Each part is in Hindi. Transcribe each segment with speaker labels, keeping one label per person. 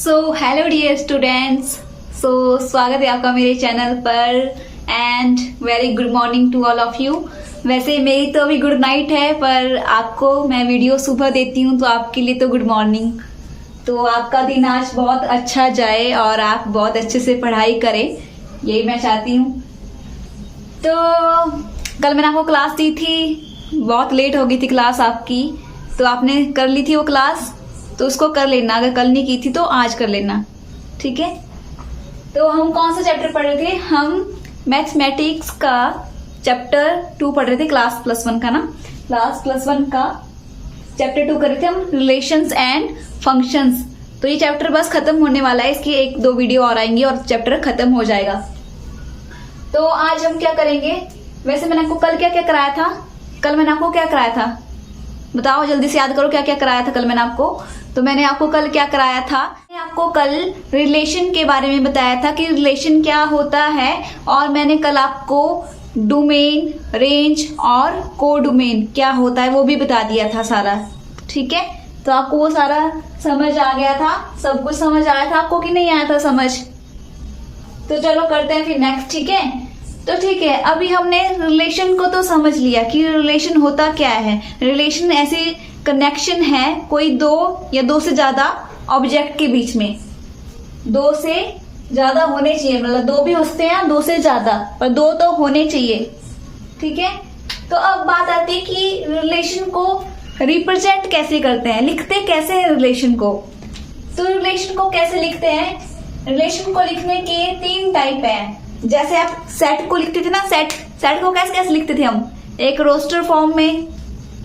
Speaker 1: Hello dear students. स्वागत है आपका मेरे चैनल पर and very good morning to all of you. वैसे मेरी तो अभी गुड नाइट है, पर आपको मैं वीडियो सुबह देती हूँ तो आपके लिए तो गुड मॉर्निंग। तो आपका दिन आज बहुत अच्छा जाए और आप बहुत अच्छे से पढ़ाई करें, यही मैं चाहती हूँ। तो कल मैंने आपको क्लास दी थी, बहुत लेट हो गई थी क्लास आपकी, तो आपने कर ली थी वो क्लास, तो उसको कर लेना। अगर कल नहीं की थी तो आज कर लेना, ठीक है। तो हम कौन सा चैप्टर पढ़ रहे थे? हम मैथमेटिक्स का चैप्टर 2 पढ़ रहे थे, क्लास +1 का ना, क्लास +1 का चैप्टर 2 कर रहे थे हम, रिलेशंस एंड फंक्शंस। तो ये चैप्टर बस खत्म होने वाला है, इसकी 1-2 वीडियो और आएंगी और चैप्टर खत्म हो जाएगा। तो आज हम क्या करेंगे? वैसे मैंने आपको कल क्या क्या कराया था? कल मैंने आपको क्या कराया था? बताओ, जल्दी से याद करो क्या क्या कराया था कल मैंने आपको। तो मैंने आपको कल क्या कराया था? मैंने आपको कल रिलेशन के बारे में बताया था कि रिलेशन क्या होता है, और मैंने कल आपको डोमेन, रेंज और कोडोमेन क्या होता है वो भी बता दिया था सारा, ठीक है। तो आपको वो सारा समझ आ गया था, सब कुछ समझ आया था आपको कि नहीं आया था समझ? तो चलो करते हैं फिर नेक्स्ट, ठीक है। तो ठीक है, अभी हमने रिलेशन को तो समझ लिया कि रिलेशन होता क्या है। रिलेशन ऐसी कनेक्शन है कोई दो या दो से ज्यादा ऑब्जेक्ट के बीच में, दो से ज्यादा होने चाहिए, मतलब दो भी होते हैं, दो से ज्यादा, पर दो तो होने चाहिए, ठीक है। तो अब बात आती है कि रिलेशन को रिप्रेजेंट कैसे करते हैं, लिखते कैसे हैं रिलेशन को। तो रिलेशन को कैसे लिखते हैं? रिलेशन को लिखने के 3 टाइप हैं। जैसे आप सेट को लिखते थे ना, सेट को कैसे कैसे लिखते थे हम? एक रोस्टर फॉर्म में,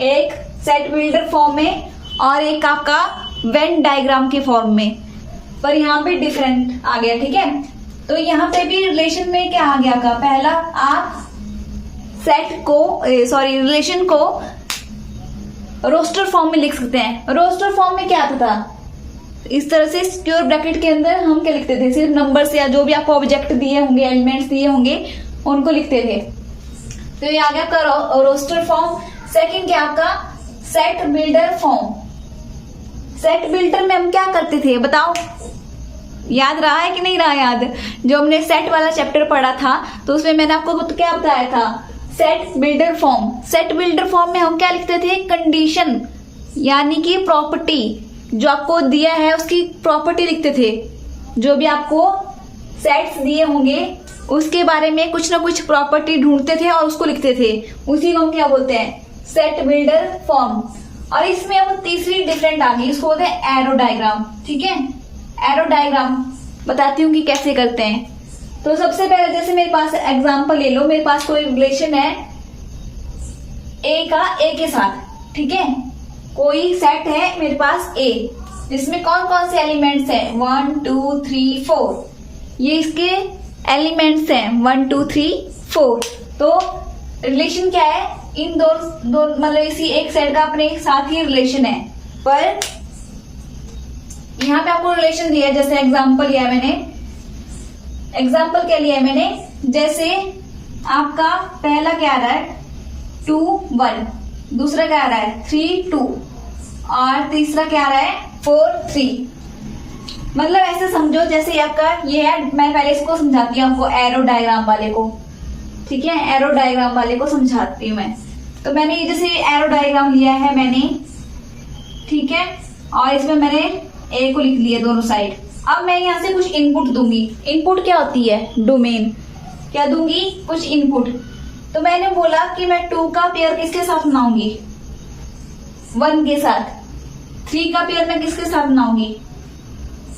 Speaker 1: एक सेट बिल्डर फॉर्म में, और एक आपका वेन डायग्राम के फॉर्म में। पर यहाँ पे डिफरेंट आ गया, ठीक है। तो यहाँ पे भी रिलेशन में क्या आ गया का? पहला आप रिलेशन को रोस्टर फॉर्म में लिख सकते हैं। रोस्टर फॉर्म में क्या आता था? इस तरह से स्क्वायर ब्रैकेट के अंदर हम क्या लिखते थे? सिर्फ नंबर्स या जो भी आपको ऑब्जेक्ट दिए होंगे, एलिमेंट्स दिए होंगे, उनको लिखते थे। तो ये आ गया आपका रोस्टर फॉर्म। सेकंड क्या आपका? Set builder form. Set builder में हम क्या करते थे बताओ? याद रहा है कि नहीं रहा याद? जो हमने सेट वाला चैप्टर पढ़ा था तो उसमें मैंने आपको क्या बताया था? Set builder form. Set builder form में हम क्या लिखते थे? कंडीशन, यानी कि प्रॉपर्टी, जो आपको दिया है उसकी प्रॉपर्टी लिखते थे। जो भी आपको सेट्स दिए होंगे उसके बारे में कुछ ना कुछ प्रॉपर्टी ढूंढते थे और उसको लिखते थे, उसी को हम क्या बोलते हैं? Set builder form. और इसमें अब तीसरी डिफरेंट आ गई, उसको बोलते हैं एरो डायग्राम, ठीक है। एरो डायग्राम बताती हूँ कि कैसे करते हैं। तो सबसे पहले जैसे मेरे पास एग्जांपल ले लो, मेरे पास कोई रिलेशन है ए का ए के साथ, ठीक है। कोई सेट है मेरे पास ए, जिसमें कौन कौन से एलिमेंट्स हैं? 1 2 3 4। ये इसके एलिमेंट्स हैं 1 2 3 4। तो रिलेशन क्या है? इन दो मतलब इसी एक सेट का अपने साथ ही रिलेशन है। पर यहाँ पे आपको रिलेशन दिया है, जैसे एग्जांपल लिया मैंने। एग्जांपल क्या लिया है मैंने? जैसे आपका पहला क्या आ रहा है? 2 1, दूसरा क्या आ रहा है? 3 2, और तीसरा क्या आ रहा है? 4 3। मतलब ऐसे समझो जैसे आपका ये है, मैं पहले इसको समझाती हूँ आपको, एरो डायग्राम वाले को, ठीक है। एरो डायग्राम वाले को समझाती हूँ मैं। तो मैंने ये जैसे एरो डायग्राम लिया है मैंने, ठीक है, और इसमें मैंने ए को लिख लिया दोनों साइड। अब मैं यहाँ से कुछ इनपुट दूंगी। इनपुट क्या होती है? डोमेन। क्या दूंगी? कुछ इनपुट। तो मैंने बोला कि मैं 2 का पेयर किसके साथ बनाऊंगी? 1 के साथ। 3 का पेयर मैं किसके साथ बनाऊंगी?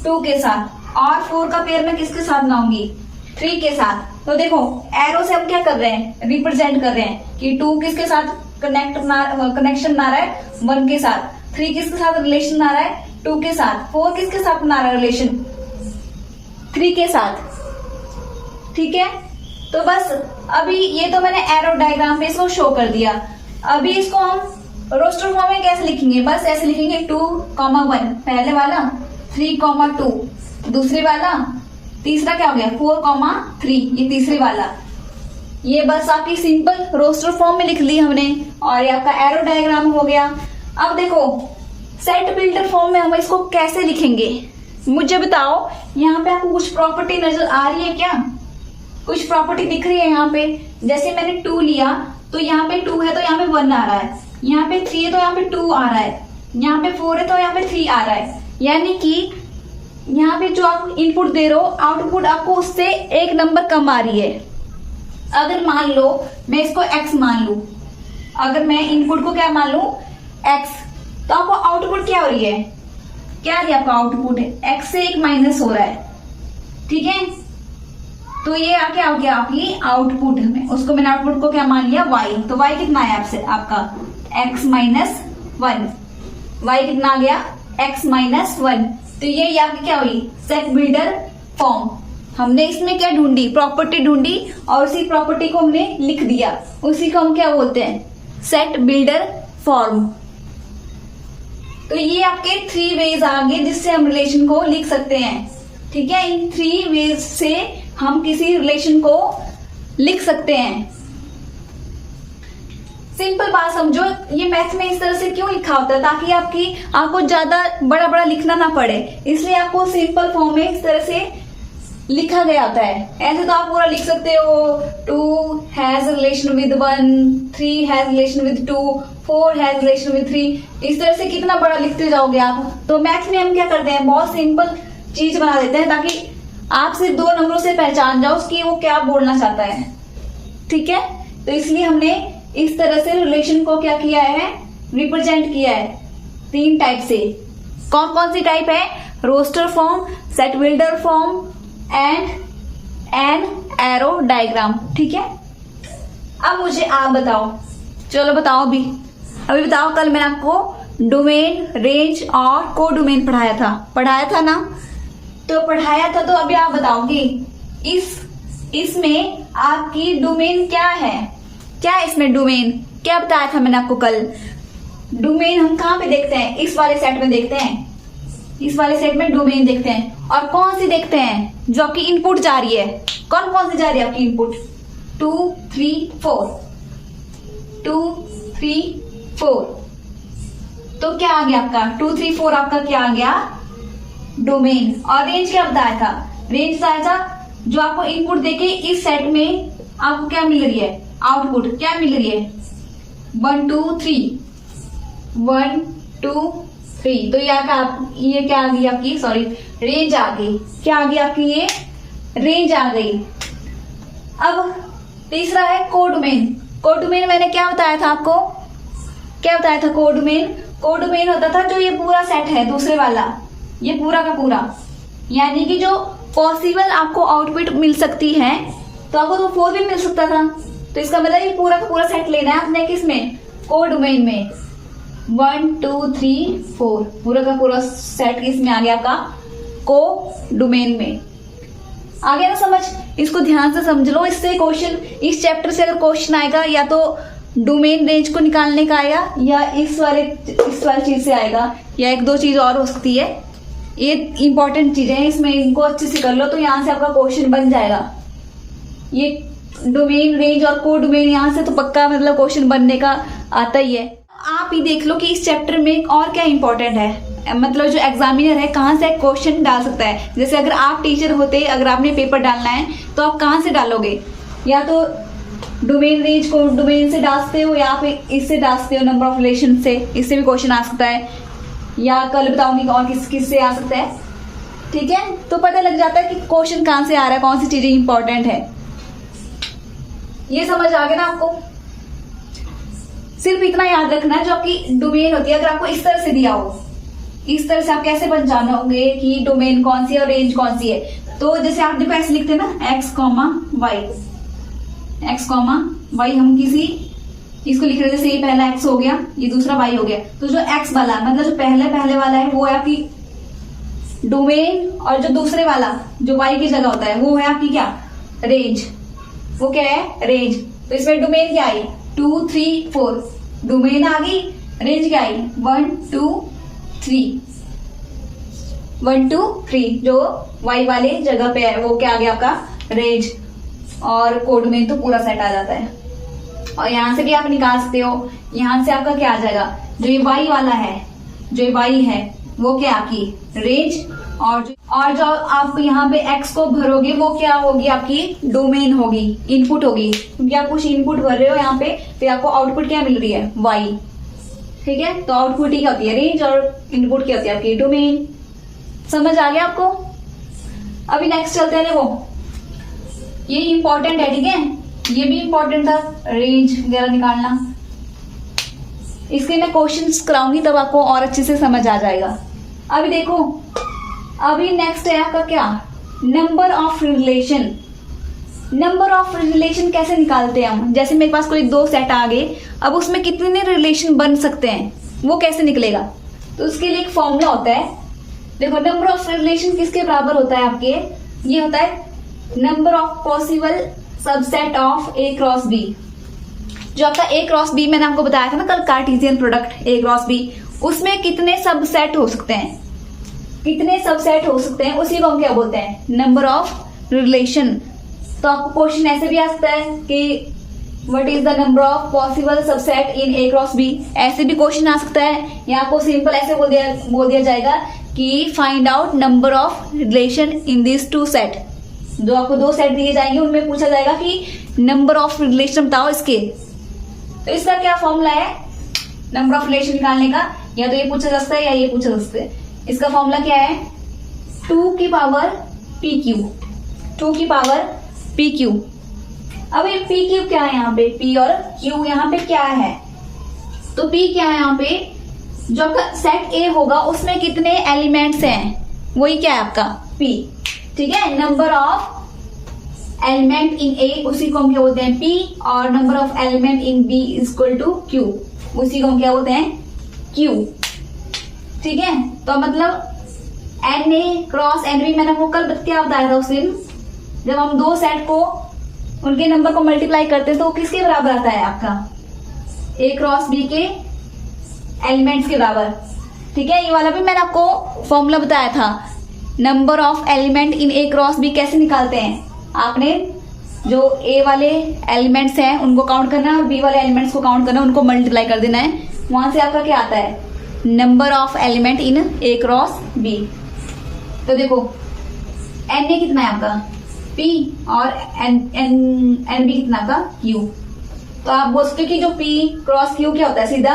Speaker 1: 2 के साथ। और 4 का पेयर मैं किसके साथ बनाऊंगी? 3 के साथ। तो देखो एरो से हम क्या कर रहे हैं? रिप्रेजेंट कर रहे हैं कि 2 किसके साथ कनेक्शन बना रहा है? 1 के साथ। 3 किसके साथ रिलेशन बना रहा है? 2 के साथ। 4 किसके साथ बना रहा है रिलेशन? 3 के साथ, ठीक है। तो बस अभी ये तो मैंने एरो डायग्राम पे इसको शो कर दिया। अभी इसको हम रोस्टर फॉर्म में कैसे लिखेंगे? बस ऐसे लिखेंगे 2 1 पहले वाला, 3 2 दूसरे वाला, तीसरा क्या हो गया? 4 3 ये तीसरे वाला। ये बस आपकी सिंपल रोस्टर फॉर्म में लिख ली हमने, और ये आपका एरो डायग्राम हो गया। अब देखो सेट बिल्डर फॉर्म में हम इसको कैसे लिखेंगे? मुझे बताओ यहाँ पे आपको कुछ प्रॉपर्टी नजर आ रही है क्या? कुछ प्रॉपर्टी दिख रही है यहाँ पे? जैसे मैंने 2 लिया तो यहाँ पे 2 है तो यहाँ पे 1 आ रहा है, यहाँ पे 3 है तो यहाँ पे 2 आ रहा है, यहाँ पे 4 है तो यहाँ पे 3 आ रहा है। यानी कि यहाँ पे जो आप इनपुट दे रहे हो आउटपुट आपको उससे एक नंबर कम आ रही है। अगर मान लो मैं इसको x मान लू, अगर मैं इनपुट को क्या मान लू x, तो आपको आउटपुट क्या हो रही है? क्या है आपका आउटपुट है? x से 1 माइनस हो रहा है, ठीक है। तो ये क्या हो गया आपकी आउटपुट में, उसको मैंने आउटपुट को क्या मान लिया y। तो y कितना है आपसे आपका x माइनस 1, y कितना आ गया x माइनस 1। तो ये आपकी क्या हुई सेट बिल्डर फॉर्म। हमने इसमें क्या ढूंढी? प्रॉपर्टी ढूंढी और उसी प्रॉपर्टी को हमने लिख दिया, उसी को हम क्या बोलते हैं सेट बिल्डर फॉर्म। तो ये आपके 3 वेज आ गए जिससे हम रिलेशन को लिख सकते हैं, ठीक है। इन 3 वेज से हम किसी रिलेशन को लिख सकते हैं। सिंपल बात समझो, ये मैथ में इस तरह से क्यों लिखा होता है? ताकि आपको ज्यादा बड़ा बड़ा लिखना ना पड़े, इसलिए आपको सिंपल फॉर्म में इस तरह से लिखा गया होता है। ऐसे तो आप पूरा लिख सकते हो 2 has relation with 1, 3 has relation with 2, 4 has relation with 3। इस तरह से कितना बड़ा लिखते जाओगे आप। तो मैथ में हम क्या करते हैं, बहुत सिंपल चीज बना देते हैं ताकि आप सिर्फ 2 नंबरों से पहचान जाओ कि वो क्या बोलना चाहता है, ठीक है। तो इसलिए हमने इस तरह से रिलेशन को क्या किया है, रिप्रेजेंट किया है 3 टाइप से। कौन कौन सी टाइप है? Roster form, set builder form and an arrow diagram, ठीक है। अब मुझे आप बताओ, चलो बताओ अभी बताओ, कल मैंने आपको डोमेन, रेंज और को डोमेन पढ़ाया था ना? तो पढ़ाया था, तो अभी आप बताओगे इसमें आपकी डोमेन क्या है? क्या है इसमें डोमेन? क्या बताया था मैंने आपको कल? डोमेन हम कहाँ पे देखते हैं? इस वाले सेट में देखते हैं, इस वाले सेट में डोमेन देखते हैं। और कौन सी देखते हैं? जो आपकी इनपुट जा रही है। कौन सी जा रही है आपकी इनपुट? 2 3 4, 2 3 4। तो क्या आ गया आपका 2 3 4, आपका क्या आ गया डोमेन। और रेंज क्या बताया था? रेंज बताया था जो आपको इनपुट देके इस सेट में आपको क्या मिल रही है, आउटपुट क्या मिल रही है 1 2 3, 1 2 3। तो ये क्या आ गई आपकी, सॉरी रेंज आ गई। क्या आ गई आपकी? ये रेंज आ गई। अब तीसरा है कोडोमेन। कोडोमेन मैंने क्या बताया था आपको? क्या बताया था कोडोमेन? कोडोमेन होता था जो ये पूरा सेट है दूसरे वाला, ये पूरा का पूरा, यानी कि जो पॉसिबल आपको आउटपुट मिल सकती है, तो आपको तो 4 भी मिल सकता था। तो इसका मतलब ये पूरा का पूरा सेट लेना है आपने किसमें, कोडोमेन में। 1 2 3 4 पूरा का पूरा सेट इसमें आ गया आपका कोडोमेन में। आ गया ना समझ? इसको ध्यान से समझ लो। इससे क्वेश्चन, इस चैप्टर से अगर क्वेश्चन आएगा या तो डोमेन रेंज को निकालने का आएगा, या इस वाली चीज से आएगा, या 1-2 चीज और हो सकती है। ये इंपॉर्टेंट चीजें हैं, इसमें इनको अच्छे से कर लो तो यहाँ से आपका क्वेश्चन बन जाएगा। ये डोमेन, रेंज और को डोमेन, यहाँ से तो पक्का मतलब क्वेश्चन बनने का आता ही है। आप ही देख लो कि इस चैप्टर में और क्या इंपॉर्टेंट है, मतलब जो एग्जामिनर है कहाँ से क्वेश्चन डाल सकता है। जैसे अगर आप टीचर होते, अगर आपने पेपर डालना है तो आप कहाँ से डालोगे? या तो डोमेन, रेंज को डोमेन से डालते हो, या फिर इससे डालते हो नंबर ऑफ रिलेशन से, इससे भी क्वेश्चन आ सकता है। या कल बताऊंगी और किस से आ सकता है, ठीक है। तो पता लग जाता है कि क्वेश्चन कहाँ से आ रहा है, कौन सी चीजें इंपॉर्टेंट है। ये समझ आ गया ना आपको? सिर्फ इतना याद रखना है, जो आपकी डोमेन होती है, अगर आपको इस तरह से दिया हो, इस तरह से आप कैसे पहचानोगे कि डोमेन कौन सी है और रेंज कौन सी है। तो जैसे आप देखो ऐसे लिखते हैं ना, x, y, हम किसी इसको लिख रहे हैं, जैसे ये पहला x हो गया, ये दूसरा y हो गया। तो जो x वाला मतलब जो पहले वाला है वो है आपकी डोमेन, और जो दूसरे वाला जो y की जगह होता है वो है आपकी क्या, रेंज। वो क्या है, रेंज। तो इसमें डोमेन क्या आई, 2 3 4, डोमेन आ गई। रेंज क्या आई, 1 2 3, 1 2 3, जो y वाले जगह पे है वो क्या आ गया आपका, रेंज। और कोड में तो पूरा सेट आ जाता है। और यहां से भी आप निकाल सकते हो, यहां से आपका क्या आ जाएगा, जो ये y वाला है, जो ये y है वो क्या आपकी रेंज, और जो आप यहाँ पे x को भरोगे वो क्या होगी, आपकी डोमेन होगी, इनपुट होगी, क्योंकि आप कुछ इनपुट भर रहे हो यहाँ पे, फिर आपको आउटपुट क्या मिल रही है, y। ठीक है, तो आउटपुट ही क्या होती है, रेंज, और इनपुट क्या होती है आपकी डोमेन। समझ आ गया आपको। अभी नेक्स्ट चलते हैं। देखो ये इंपॉर्टेंट है, ठीक है, ये भी इंपॉर्टेंट था, रेंज वगैरह निकालना। इसके मैं क्वेश्चंस कराऊंगी तब आपको और अच्छे से समझ आ जाएगा। अभी देखो, अभी नेक्स्ट है आपका क्या, number of relation. Number of relation कैसे निकालते हैं हम, जैसे मेरे पास कोई दो सेट आ गए, अब उसमें कितने रिलेशन बन सकते हैं वो कैसे निकलेगा, तो उसके लिए एक फॉर्मूला होता है। देखो नंबर ऑफ रिलेशन किसके बराबर होता है आपके, ये होता है number of possible subset of A cross B. जो आपका ए क्रॉस बी मैंने आपको बताया था ना कल, Cartesian product A cross B, उसमें कितने सबसेट हो सकते हैं, कितने सबसेट हो सकते हैं, उसी को हम क्या बोलते हैं, नंबर ऑफ रिलेशन। तो आपको क्वेश्चन ऐसे भी आ सकता है कि what is the number of possible subset in A cross B, ऐसे भी क्वेश्चन आ सकता है। या आपको सिंपल ऐसे बोल दिया जाएगा कि find out number of relation in this two set. जो आपको दो सेट दिए जाएंगे उनमें पूछा जाएगा कि नंबर ऑफ रिलेशन बताओ इसके। तो इसका क्या फॉर्मूला है नंबर ऑफ रिलेशन निकालने का, या तो ये पूछा जा सकता है या ये पूछा जा सकता है। इसका फॉर्मूला क्या है, 2 की पावर पी क्यू, 2 की पावर पी क्यू। अब ये पी क्यू क्या है, यहाँ पे पी और क्यू यहाँ पे क्या है, तो पी क्या है यहाँ पे, जो आपका सेट ए होगा उसमें कितने एलिमेंट्स हैं, वही क्या है आपका पी। ठीक है, number of element in A उसी को हम क्या बोलते हैं पी, और number of element in B is equal to Q, उसी को हम क्या बोलते हैं क्यू। ठीक है, तो मतलब n A cross n B, मैंने वो कल क्या बताया था उस दिन, जब हम दो सेट को उनके नंबर को मल्टीप्लाई करते हैं तो किसके बराबर आता है आपका ए क्रॉस बी के एलिमेंट्स के बराबर। ठीक है, ये वाला भी मैंने आपको फॉर्मूला बताया था, number of element in A cross B कैसे निकालते हैं। आपने जो ए वाले एलिमेंट्स हैं उनको काउंट करना है और बी वाले एलिमेंट्स को काउंट करना है, उनको मल्टीप्लाई कर देना है, वहां से आपका क्या आता है number of element in A cross B. तो देखो एन ए कितना है आपका पी और एन बी कितना आपका क्यू। तो आप बोल सकते हो कि जो पी क्रॉस क्यू क्या होता है, सीधा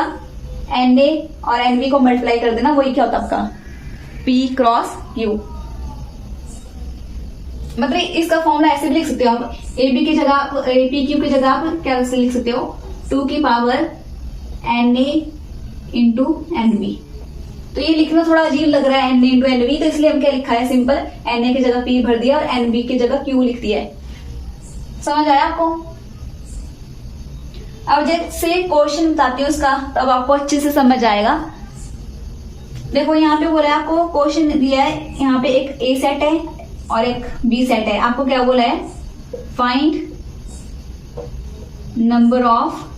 Speaker 1: एन ए और एन बी को मल्टीप्लाई कर देना, वही क्या होता है आपका पी क्रॉस क्यू। मतलब इसका फॉर्मूला ऐसे भी लिख सकते हो आप, ए बी की जगह पी क्यू की जगह आप क्या लिख सकते हो 2 की power n A into n B. तो ये लिखना थोड़ा अजीब लग रहा है n A into n B, तो इसलिए हम क्या लिखा है सिंपल एन ए की जगह पी भर दिया और एन बी की जगह क्यू लिख दिया है। समझ आया आपको। अब जैसे क्वेश्चन बताती हूँ इसका, तब आपको अच्छे से समझ आएगा। देखो यहाँ पे बोला है आपको, क्वेश्चन दिया है यहाँ पे एक ए सेट है और एक बी सेट है। आपको क्या बोला है, फाइंड नंबर ऑफ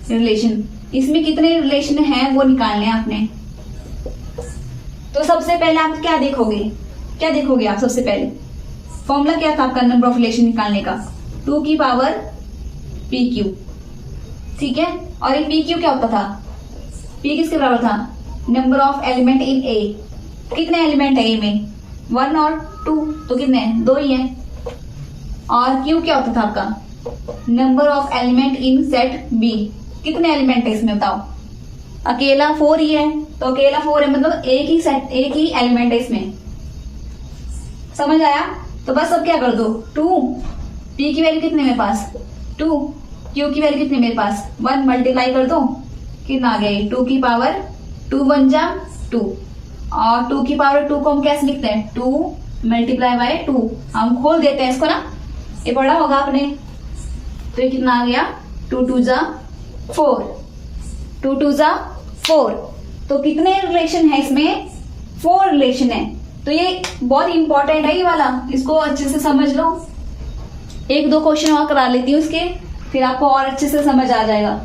Speaker 1: रिलेशन, इसमें कितने रिलेशन हैं वो निकालने हैं आपने। तो सबसे पहले आप क्या देखोगे आप सबसे पहले फॉर्मूला क्या था आपका नंबर ऑफ रिलेशन निकालने का, 2 की पावर पी क्यू। ठीक है, और ये पी क्यू क्या होता था, पी किसके बराबर था नंबर ऑफ एलिमेंट इन ए। कितने एलिमेंट है ए में 1 और 2, तो कितने 2 ही है। और क्यू क्या होता था आपका number of element in set B. कितने एलिमेंट है इसमें बताओ, अकेला 4 ही है, तो अकेला 4 है मतलब एक ही एलिमेंट है इसमें। समझ आया। तो बस अब क्या कर दो, 2 पी की वैल्यू कितने मेरे पास 2, क्यू की वैल्यू कितनी मेरे पास 1, मल्टीप्लाई कर दो, कितना आ गया 2 की पावर 2 1 जा 2, और 2 की पावर 2 को हम कैसे लिखते हैं 2 मल्टीप्लाई बाय 2। हम खोल देते हैं इसको ना, ये पढ़ा होगा आपने। तो ये कितना आ गया 2 2 जा 4, 2 2 जा 4। तो कितने रिलेशन है इसमें 4 रिलेशन है। तो ये बहुत इंपॉर्टेंट है ये वाला, इसको अच्छे से समझ लो। 1-2 क्वेश्चन और करा लेती हूँ इसके, फिर आपको और अच्छे से समझ आ जाएगा,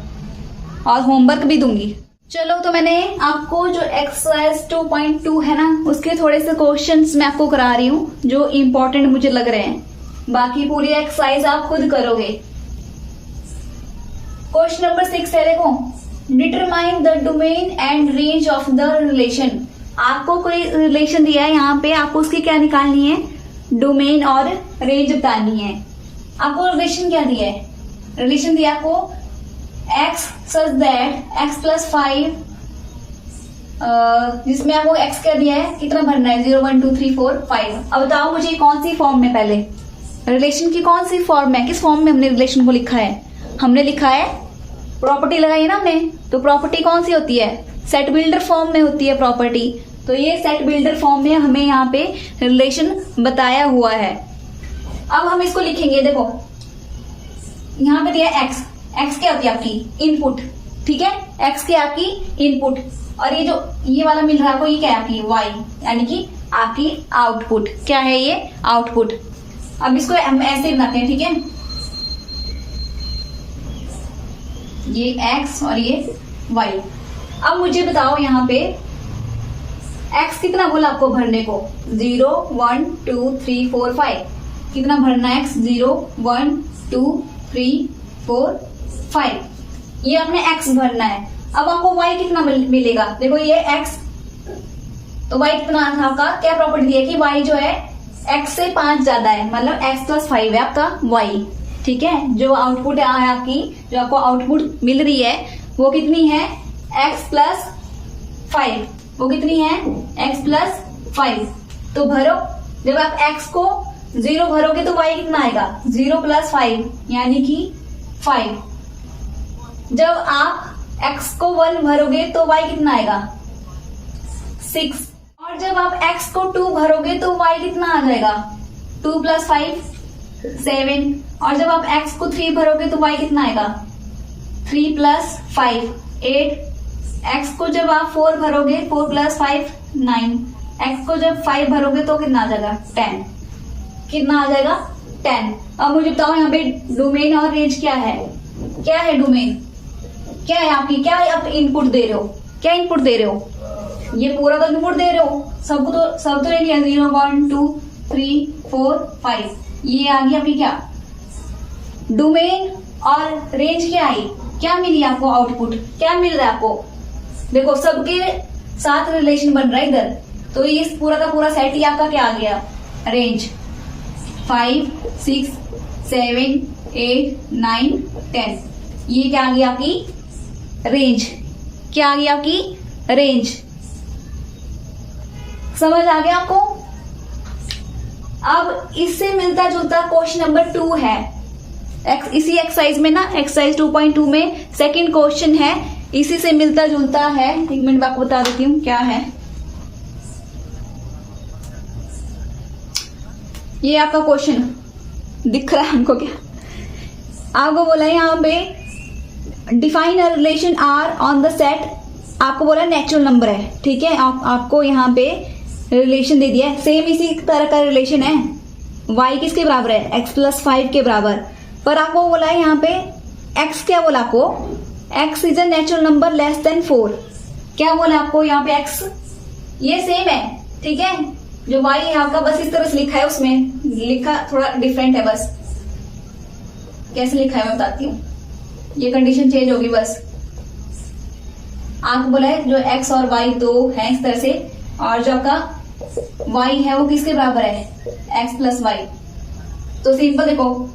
Speaker 1: और होमवर्क भी दूंगी। चलो, तो मैंने आपको जो एक्सरसाइज 2.2 है ना, उसके थोड़े से क्वेश्चंस मैं आपको करा रही हूँ जो इंपॉर्टेंट मुझे लग रहे हैं। बाकी पूरी एक्सरसाइज आप खुद करोगे। क्वेश्चन नंबर 6 है, देखो determine the domain and range of the relation. आपको कोई रिलेशन दिया है यहाँ पे, आपको उसकी क्या निकालनी है, डोमेन और रेंज बतानी है। आपको रिलेशन क्या दिया है, रिलेशन दिया आपको x such that x plus 5, जिसमें आपको x क्या दिया है, कितना भरना है, 0 1 2 3 4 5। अब बताओ मुझे कौन सी फॉर्म में, पहले रिलेशन की कौन सी फॉर्म है, किस फॉर्म में हमने रिलेशन को लिखा है, हमने लिखा है प्रॉपर्टी लगाई है ना हमने, तो प्रॉपर्टी कौन सी होती है, सेट बिल्डर फॉर्म में होती है प्रॉपर्टी। तो ये सेट बिल्डर फॉर्म में हमें यहाँ पे रिलेशन बताया हुआ है। अब हम इसको लिखेंगे, देखो यहाँ पे दिया x, x क्या होती है आपकी इनपुट, ठीक है, x क्या है आपकी इनपुट, और ये जो ये वाला मिल रहा है आपको, ये क्या है आपकी y, यानी कि आपकी आउटपुट, क्या है ये आउटपुट। अब इसको हम ऐसे बनाते हैं, ठीक है, ये x और ये y। अब मुझे बताओ यहाँ पे x कितना बोला आपको भरने को, 0 1 2 3 4 5, कितना भरना है x, 0 1 2 3 4 5, ये आपने x भरना है। अब आपको y कितना मिलेगा, देखो ये x, तो y कितना था आपका, क्या प्रॉपर्टी दी है कि y जो है x से 5 ज्यादा है, मतलब x प्लस 5 है आपका y, ठीक है। जो आउटपुट है आपकी, जो आपको आउटपुट मिल रही है वो कितनी है, x प्लस 5, वो कितनी है x प्लस 5। तो भरो, जब आप x को 0 भरोगे तो y कितना आएगा, 0 प्लस 5 यानी कि 5। जब आप x को 1 भरोगे तो y कितना आएगा, 6। और जब आप x को 2 भरोगे तो y कितना आ जाएगा, 2 प्लस 5 7। और जब आप x को 3 भरोगे तो y कितना आएगा, 3 प्लस 5 8। x को जब आप 4 भरोगे, 4 प्लस 5 9। x को जब 5 भरोगे तो कितना आ जाएगा, 10। कितना आ जाएगा, 10। अब मुझे बताओ यहाँ पे डोमेन और रेंज क्या है, क्या है डोमेन, क्या है आपकी, क्या है आप इनपुट दे रहे हो, क्या इनपुट दे रहे हो, ये पूरा तो इनपुट दे रहे हो, सब तो ले लिया, 0 1 2 3 4 5, ये आ गई आपकी क्या डोमेन। और रेंज क्या आई, क्या मिली आपको आउटपुट, क्या मिल रहा है आपको, देखो सबके साथ रिलेशन बन रहा है इधर, तो ये पूरा का पूरा सेट ही आपका क्या आ गया, रेंज 5 6 7 8 9 10, ये क्या आ गई आपकी रेंज, क्या आ गई आपकी रेंज। समझ आ गया आपको। अब इससे मिलता जुलता क्वेश्चन नंबर 2 है, इसी एक्सरसाइज में ना, एक्सरसाइज 2.2 में सेकंड क्वेश्चन है, इसी से मिलता जुलता है। 1 मिनट आपको बता देती हूँ क्या है। ये आपका क्वेश्चन दिख रहा है हमको, क्या आपको बोला है यहाँ पे, define a relation R on the set, आपको बोला नेचुरल नंबर है, ठीक है, आपको यहाँ पे रिलेशन दे दिया है, सेम इसी तरह का रिलेशन है, y किसके बराबर है, x प्लस 5 के बराबर, पर आपको बोला है यहाँ पे x, क्या बोला आपको, x is a natural number less than 4, क्या बोला आपको यहाँ पे x, ये सेम है, ठीक है, जो y है आपका बस इस तरह से लिखा है, उसमें लिखा थोड़ा डिफरेंट है, बस कैसे लिखा है मैं बताती हूँ, ये कंडीशन चेंज होगी बस। आपको बोला है जो x और y दो है इस तरह से, और जो आपका y है वो किसके बराबर है, x प्लस वाई। तो सिंपल देखो,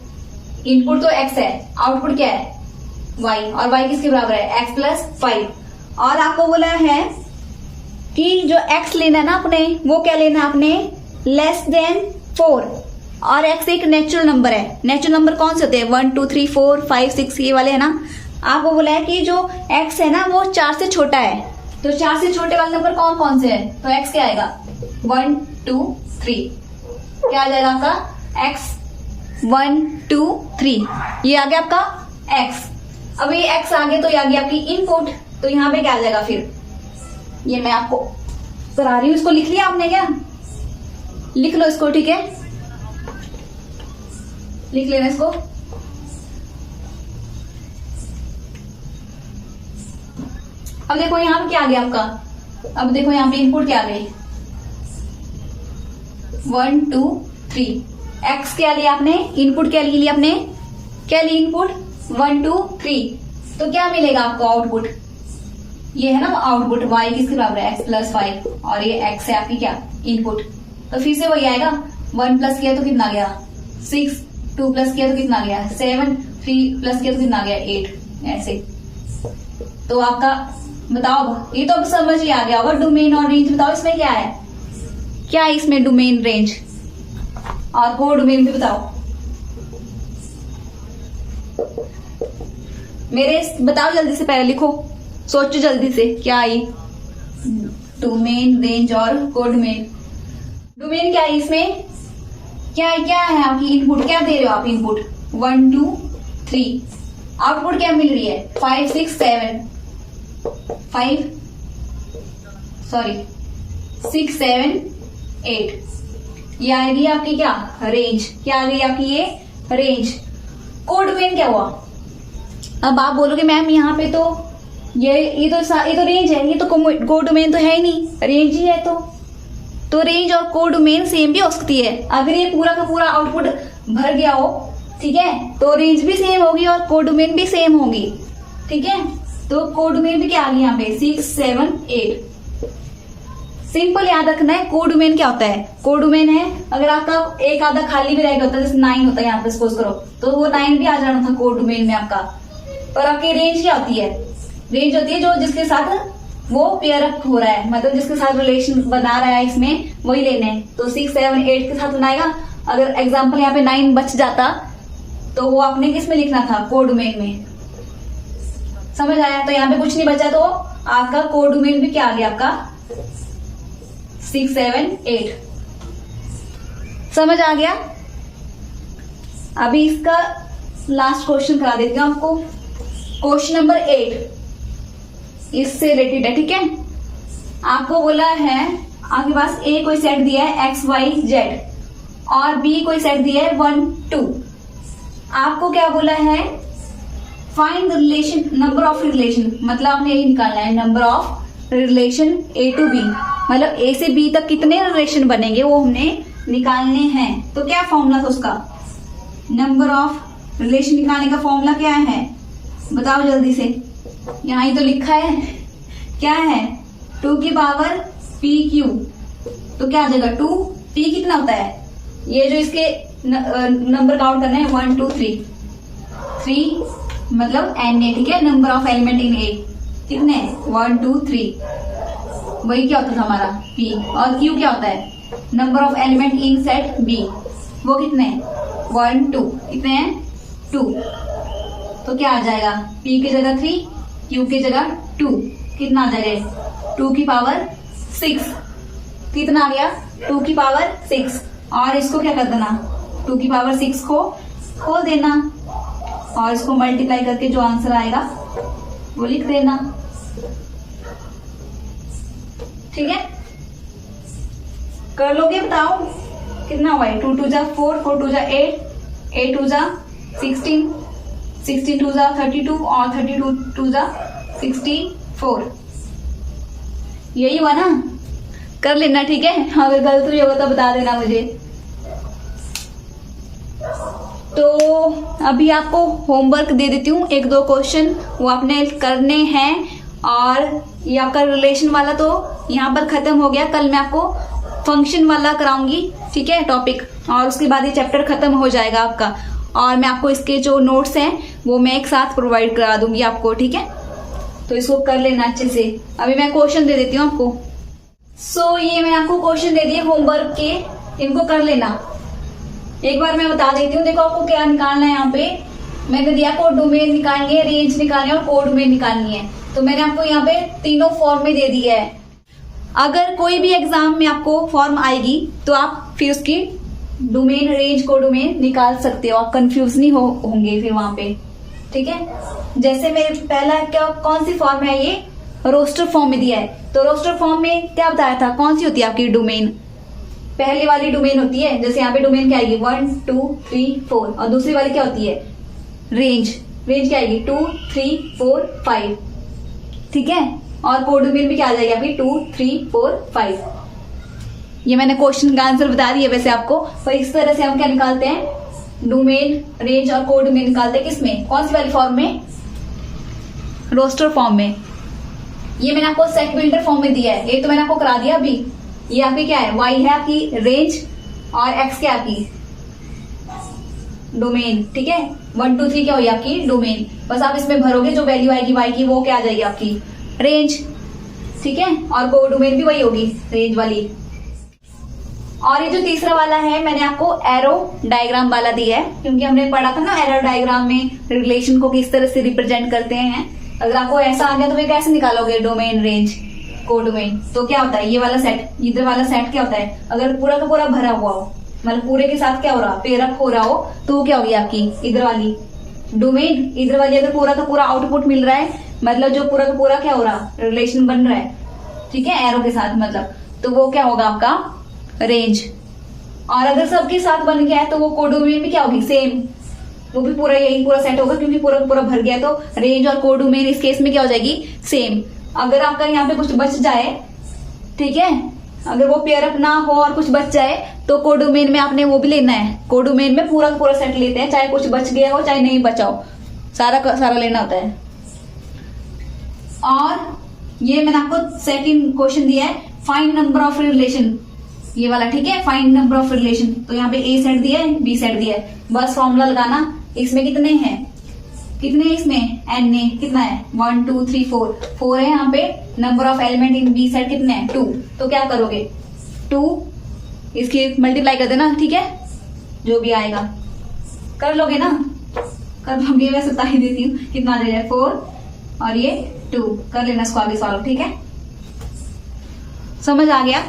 Speaker 1: इनपुट तो x है, आउटपुट क्या है y, और y किसके बराबर है, x प्लस 5। और आपको बोला है कि जो x लेना है ना आपने, वो क्या लेना है आपने, लेस देन 4, और x एक नेचुरल नंबर है। नेचुरल नंबर कौन से होते हैं, 1 2 3 4 5 6, ये वाले है ना। आपको बोला है कि जो x है ना वो 4 से छोटा है, तो 4 से छोटे वाले नंबर कौन कौन से है, तो x क्या आएगा, 1 2 3, क्या आ जाएगा आपका x 1 2 3, ये आ गया आपका x। अब ये x आ गया तो ये आ गया आपकी इनपुट, तो यहाँ पे क्या आ जाएगा फिर, ये मैं आपको करा रही हूँ, इसको लिख लिया आपने क्या, लिख लो इसको, ठीक है, लिख लेना इसको। अब देखो यहाँ पे क्या आ गया आपका, अब देखो यहाँ पे इनपुट क्या आ गई, 1 2 3, x क्या लिया आपने, इनपुट क्या लिया आपने, क्या लिया इनपुट 1 2 3, तो क्या मिलेगा आपको आउटपुट, ये है ना आउटपुट, y किसके बराबर है, x प्लस 5, और ये x है आपकी क्या, इनपुट। तो फिर से वही आएगा, 1 प्लस किया तो कितना गया 6, 2 प्लस किया तो कितना गया 7, 3 प्लस किया तो कितना गया 8, ऐसे। तो आपका बताओ, ये तो अब समझ ही आ गया होगा डोमेन और रेंज। बताओ इसमें क्या है, क्या है इसमें डोमेन, रेंज और को डोमेन भी बताओ मेरे, बताओ जल्दी से, पहले लिखो, सोचो जल्दी से क्या आई, डोमेन, रेंज और को डोमेन। डोमेन क्या है इसमें, क्या है आपकी इनपुट, क्या दे रहे हो आप इनपुट 1 2 3, आउटपुट क्या मिल रही है 5 6 7, 6 7 8। ये आएगी आपकी क्या, रेंज। क्या आ गई आपकी ये रेंज। को डोमेन क्या हुआ, अब आप बोलोगे मैम यहाँ पे तो ये तो रेंज है, ये तो को डोमेन तो है ही नहीं, रेंज ही है। तो रेंज और को डोमेन सेम भी हो सकती है। अगर ये पूरा का पूरा आउटपुट भर गया हो, ठीक है, तो रेंज भी सेम होगी और को डोमेन भी सेम होगी, ठीक है। तो को डोमेन भी क्या आ गई यहाँ पे 6 7 8। सिंपल याद रखना है को डोमेन क्या होता है। को डोमेन है अगर आपका एक आधा खाली भी रहेगा होता है, जैसे 9 होता है यहाँ पे सपोज करो, तो वो 9 भी आ जाना था को डोमेन में आपका। और आपकी रेंज क्या होती है, रेंज होती है जो जिसके साथ वो पेयर अप हो रहा है, मतलब जिसके साथ रिलेशन बना रहा है, इसमें वही लेने हैं। तो 6 7 8 के साथ बनाएगा। अगर एग्जाम्पल यहाँ पे 9 बच जाता तो वो आपने किस में लिखना था, को डोमेन में। समझ आया। तो यहाँ पे कुछ नहीं बचा, तो आपका को डोमेन भी क्या आ गया आपका 6 7 8। समझ आ गया। अभी इसका लास्ट क्वेश्चन करा देती हूँ आपको। क्वेश्चन नंबर 8 इससे रिलेटेड है, ठीक है। आपको बोला है, आपके पास ए कोई सेट दिया है x y z और बी कोई सेट दिया है 1 2। आपको क्या बोला है, find the relation, number of relation, मतलब आपने यही निकालना है number of relation A to B, मतलब ए से बी तक कितने रिलेशन बनेंगे वो हमने निकालने हैं। तो क्या फॉर्मूला था उसका, नंबर ऑफ रिलेशन निकालने का फॉर्मूला क्या है, बताओ जल्दी से। यहाँ ही तो लिखा है, क्या है 2 की पावर पी क्यू। तो क्या आ जाएगा 2 पी कितना होता है, ये जो इसके नंबर काउंट करना है 1 2 3 मतलब एन ए, ठीक है। नंबर ऑफ एलिमेंट इन ए कितने 1 2 3, वही क्या होता था हमारा पी। और क्यू क्या होता है, number of element in set B, वो कितने 1 2, कितने हैं 2। तो क्या आ जाएगा, p की जगह 3, q की जगह 2, कितना आ जाएगा 2 की पावर 6, कितना आ गया 2 की पावर 6। और इसको क्या कर देना, 2 की पावर 6 को खोल देना और इसको मल्टीप्लाई करके जो आंसर आएगा वो लिख देना, ठीक है। कर लोगे, बताओ कितना हुआ है, 2 2 जा 4, 4 2 जा 8, 8 2 जा 16, 16 2 जा 32 और 32 2 जा 64। यही हुआ ना, कर लेना, ठीक है। अगर गलत भी होगा तो बता देना मुझे। तो अभी आपको होमवर्क दे देती हूँ, 1-2 क्वेश्चन वो आपने करने हैं। और ये आपका रिलेशन वाला तो यहाँ पर खत्म हो गया। कल मैं आपको फंक्शन वाला कराऊंगी, ठीक है, टॉपिक, और उसके बाद ये चैप्टर खत्म हो जाएगा आपका। और मैं आपको इसके जो नोट्स हैं वो मैं एक साथ प्रोवाइड करा दूंगी आपको, ठीक है। तो इसको कर लेना अच्छे से। अभी मैं क्वेश्चन दे देती हूँ आपको। सो ये मैंने आपको क्वेश्चन दे दिए होमवर्क के, इनको कर लेना। एक बार मैं बता देती हूँ, देखो आपको क्या निकालना है। यहाँ पे मैंने दिया को डोमेन निकालनी है, रेंज निकालनी है और को डोमेन निकालनी है। तो मैंने आपको यहाँ पे तीनों फॉर्म में दे दिया है। अगर कोई भी एग्जाम में आपको फॉर्म आएगी तो आप फिर उसकी डोमेन, रेंज, को डोमेन निकाल सकते हो, आप कंफ्यूज नहीं होंगे फिर वहां पे, ठीक है। जैसे मेरे पहला क्या, कौन सी फॉर्म है, ये रोस्टर फॉर्म में दिया है। तो रोस्टर फॉर्म में क्या बताया था, कौन सी होती है आपकी डोमेन, पहले वाली डोमेन होती है। जैसे यहाँ पे डोमेन क्या आएगी 1 2 3 4, और दूसरी वाली क्या होती है रेंज, रेंज क्या आएगी 2 3 4 5, ठीक है। और को डोमेन भी क्या आ जाएगी आपकी 2 3 4 5। ये मैंने क्वेश्चन का आंसर बता दिया वैसे आपको। पर इस तरह से हम क्या निकालते हैं, डोमेन, रेंज और को डोमेन निकालते हैं। किसमें, कौन सी वाली फॉर्म में, रोस्टर फॉर्म में, ये मैंने आपको सेट बिल्डर फॉर्म में दिया है, ये तो मैंने आपको करा दिया अभी। ये आपकी क्या है, y है आपकी रेंज और x क्या आपकी डोमेन, ठीक है। 1 2 3 क्या हुई आपकी डोमेन। बस आप इसमें भरोगे, जो वैल्यू आएगी y की वो क्या आ जाएगी आपकी रेंज, ठीक है। और को डोमेन भी वही होगी रेंज वाली। और ये जो तीसरा वाला है मैंने आपको एरो डायग्राम वाला दिया है, क्योंकि हमने पढ़ा था ना एरो डायग्राम में रिलेशन को किस तरह से रिप्रेजेंट करते हैं। अगर आपको ऐसा आ गया तो वे कैसे निकालोगे डोमेन रेंज को डोमेन। तो क्या होता है ये वाला सेट, इधर वाला सेट क्या होता है, अगर पूरा का पूरा भरा हुआ हो, मतलब पूरे के साथ क्या हो रहा पेयर अप हो रहा हो, तो क्या होगी आपकी इधर वाली डोमेन। इधर वाली अगर पूरा का पूरा आउटपुट मिल रहा है, मतलब जो पूरा का पूरा क्या हो रहा रिलेशन बन रहा है, ठीक है, एरो के साथ मतलब, तो वो क्या होगा आपका रेंज। और अगर सबके साथ बन गया है तो वो कोडोमेन भी क्या होगी सेम, वो भी पूरा यही पूरा सेट होगा, क्योंकि पूरा पूरा भर गया। तो रेंज और कोडोमेन इस केस में क्या हो जाएगी सेम। अगर आपका यहाँ पे कुछ बच जाए, ठीक है, अगर वो पेयर अप ना हो और कुछ बच जाए तो कोडोमेन में आपने वो भी लेना है। कोडोमेन में पूरा पूरा सेट लेते हैं, चाहे कुछ बच गया हो चाहे नहीं बचा हो, सारा सारा लेना होता है। और ये मैंने आपको सेकंड क्वेश्चन दिया है, फाइंड नंबर ऑफ रिलेशन, ये वाला, ठीक है, फाइंड नंबर ऑफ रिलेशन। तो यहाँ पे ए सेट दिया है, बी सेट दिया है, बस फॉर्मूला लगाना। इसमें कितने हैं, कितने इसमें एन ए कितना है 1 2 3 4 है यहाँ पे। Number of element in B set कितने हैं 2। तो क्या करोगे 2 इसकी मल्टीप्लाई कर देना, ठीक है, जो भी आएगा कर लोगे ना, कर लोगे, मैं बता ही देती हूँ कितना आ जाएगा 4 और ये 2 कर लेना इसको आगे सॉल्व, ठीक है, समझ आ गया।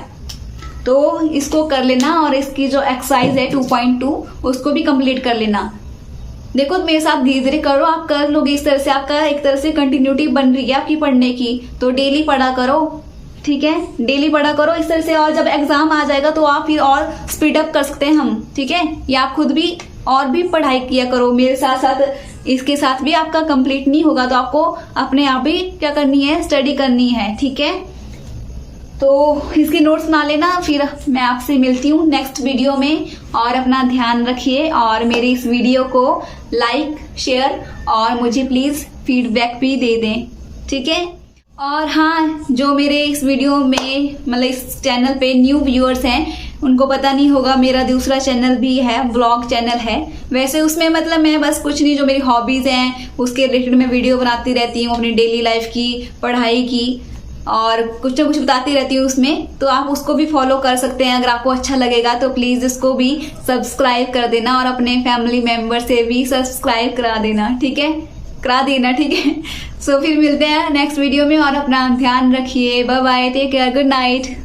Speaker 1: तो इसको कर लेना और इसकी जो एक्सरसाइज है 2.2 उसको भी कंप्लीट कर लेना। देखो मेरे साथ धीरे धीरे करो, आप कर लोगे इस तरह से, आपका एक तरह से कंटिन्यूटी बन रही है आपकी पढ़ने की। तो डेली पढ़ा करो, ठीक है, डेली पढ़ा करो इस तरह से। और जब एग्जाम आ जाएगा तो आप फिर और स्पीड अप कर सकते हैं हम, ठीक है, या आप खुद भी और भी पढ़ाई किया करो मेरे साथ साथ। इसके साथ भी आपका कंप्लीट नहीं होगा तो आपको अपने आप ही क्या करनी है, स्टडी करनी है, ठीक है। तो इसके नोट्स बना लेना, फिर मैं आपसे मिलती हूँ नेक्स्ट वीडियो में। और अपना ध्यान रखिए और मेरी इस वीडियो को लाइक शेयर और मुझे प्लीज फीडबैक भी दे दें, ठीक है। और हाँ, जो मेरे इस वीडियो में मतलब इस चैनल पे न्यू व्यूअर्स हैं उनको पता नहीं होगा मेरा दूसरा चैनल भी है, व्लॉग चैनल है। वैसे उसमें मतलब मैं बस कुछ नहीं, जो मेरी हॉबीज हैं उसके रिलेटेड मैं वीडियो बनाती रहती हूँ, अपनी डेली लाइफ की, पढ़ाई की, और कुछ ना कुछ बताती रहती हूँ उसमें। तो आप उसको भी फॉलो कर सकते हैं, अगर आपको अच्छा लगेगा तो प्लीज उसको भी सब्सक्राइब कर देना और अपने फैमिली मेंबर से भी सब्सक्राइब करा देना, ठीक है, करा देना, ठीक है। सो फिर मिलते हैं नेक्स्ट वीडियो में और अपना ध्यान रखिए। Bye bye, take care, good night.